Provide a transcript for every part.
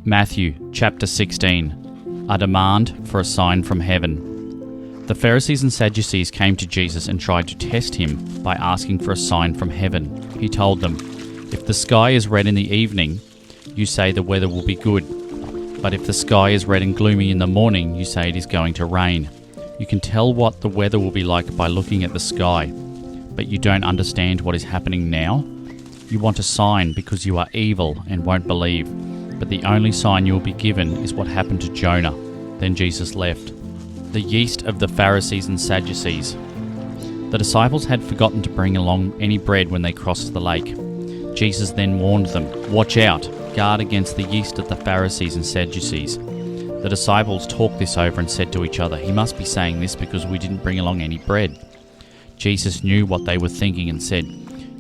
Matthew chapter 16. A demand for a sign from heaven. The Pharisees and Sadducees came to Jesus and tried to test him by asking for a sign from heaven. He told them, "If the sky is red in the evening, you say the weather will be good. But if the sky is red and gloomy in the morning, you say it is going to rain. You can tell what the weather will be like by looking at the sky, but you don't understand what is happening now. You want a sign because you are evil and won't believe. But the only sign you will be given is what happened to Jonah." Then Jesus left. The yeast of the Pharisees and Sadducees. The disciples had forgotten to bring along any bread when they crossed the lake. Jesus then warned them, "Watch out, guard against the yeast of the Pharisees and Sadducees." The disciples talked this over and said to each other, "He must be saying this because we didn't bring along any bread." Jesus knew what they were thinking and said,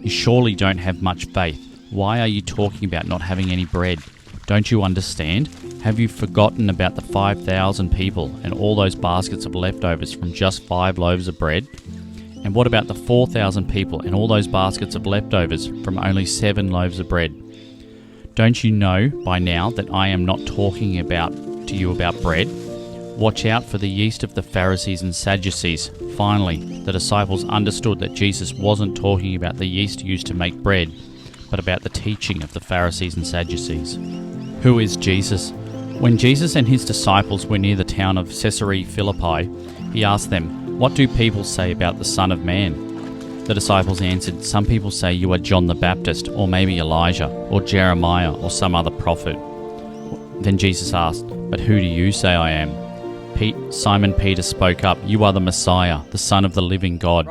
"You surely don't have much faith. Why are you talking about not having any bread? Don't you understand? Have you forgotten about the 5,000 people and all those baskets of leftovers from just 5 loaves of bread? And what about the 4,000 people and all those baskets of leftovers from only 7 loaves of bread? Don't you know by now that I am not talking to you about bread? Watch out for the yeast of the Pharisees and Sadducees." Finally, the disciples understood that Jesus wasn't talking about the yeast used to make bread, but about the teaching of the Pharisees and Sadducees. Who is Jesus? When Jesus and his disciples were near the town of Caesarea Philippi, he asked them, "What do people say about the Son of Man?" The disciples answered, "Some people say you are John the Baptist, or maybe Elijah, or Jeremiah, or some other prophet." Then Jesus asked, "But who do you say I am?" Simon Peter spoke up, "You are the Messiah, the Son of the living God."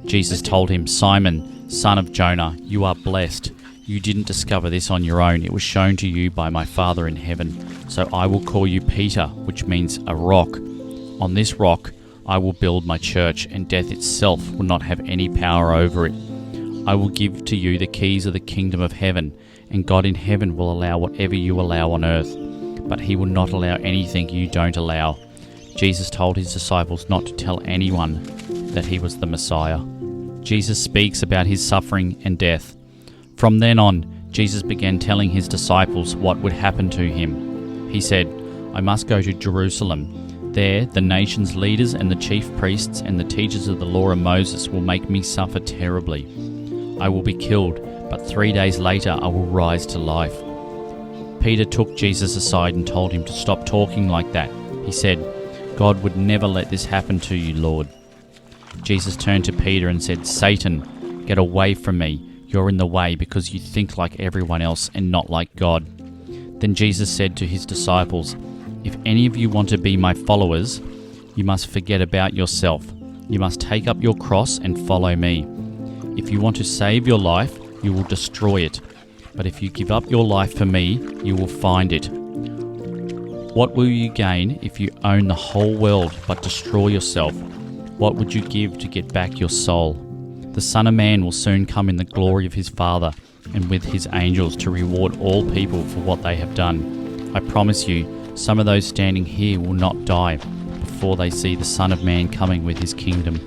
Jesus told him, "Simon, son of Jonah, you are blessed. You didn't discover this on your own. It was shown to you by my Father in heaven. So I will call you Peter, which means a rock. On this rock I will build my church, and death itself will not have any power over it. I will give to you the keys of the kingdom of heaven, and God in heaven will allow whatever you allow on earth, but he will not allow anything you don't allow." Jesus told his disciples not to tell anyone that he was the Messiah. Jesus speaks about his suffering and death. From then on, Jesus began telling his disciples what would happen to him. He said, "I must go to Jerusalem. There, the nation's leaders and the chief priests and the teachers of the law of Moses will make me suffer terribly. I will be killed, but 3 days later I will rise to life." Peter took Jesus aside and told him to stop talking like that. He said, "God would never let this happen to you, Lord." Jesus turned to Peter and said, "Satan, get away from me. You're in the way because you think like everyone else and not like God." Then Jesus said to his disciples, "If any of you want to be my followers, you must forget about yourself. You must take up your cross and follow me. If you want to save your life, you will destroy it. But if you give up your life for me, you will find it. What will you gain if you own the whole world but destroy yourself? What would you give to get back your soul? The Son of Man will soon come in the glory of his Father and with his angels to reward all people for what they have done. I promise you, some of those standing here will not die before they see the Son of Man coming with his kingdom."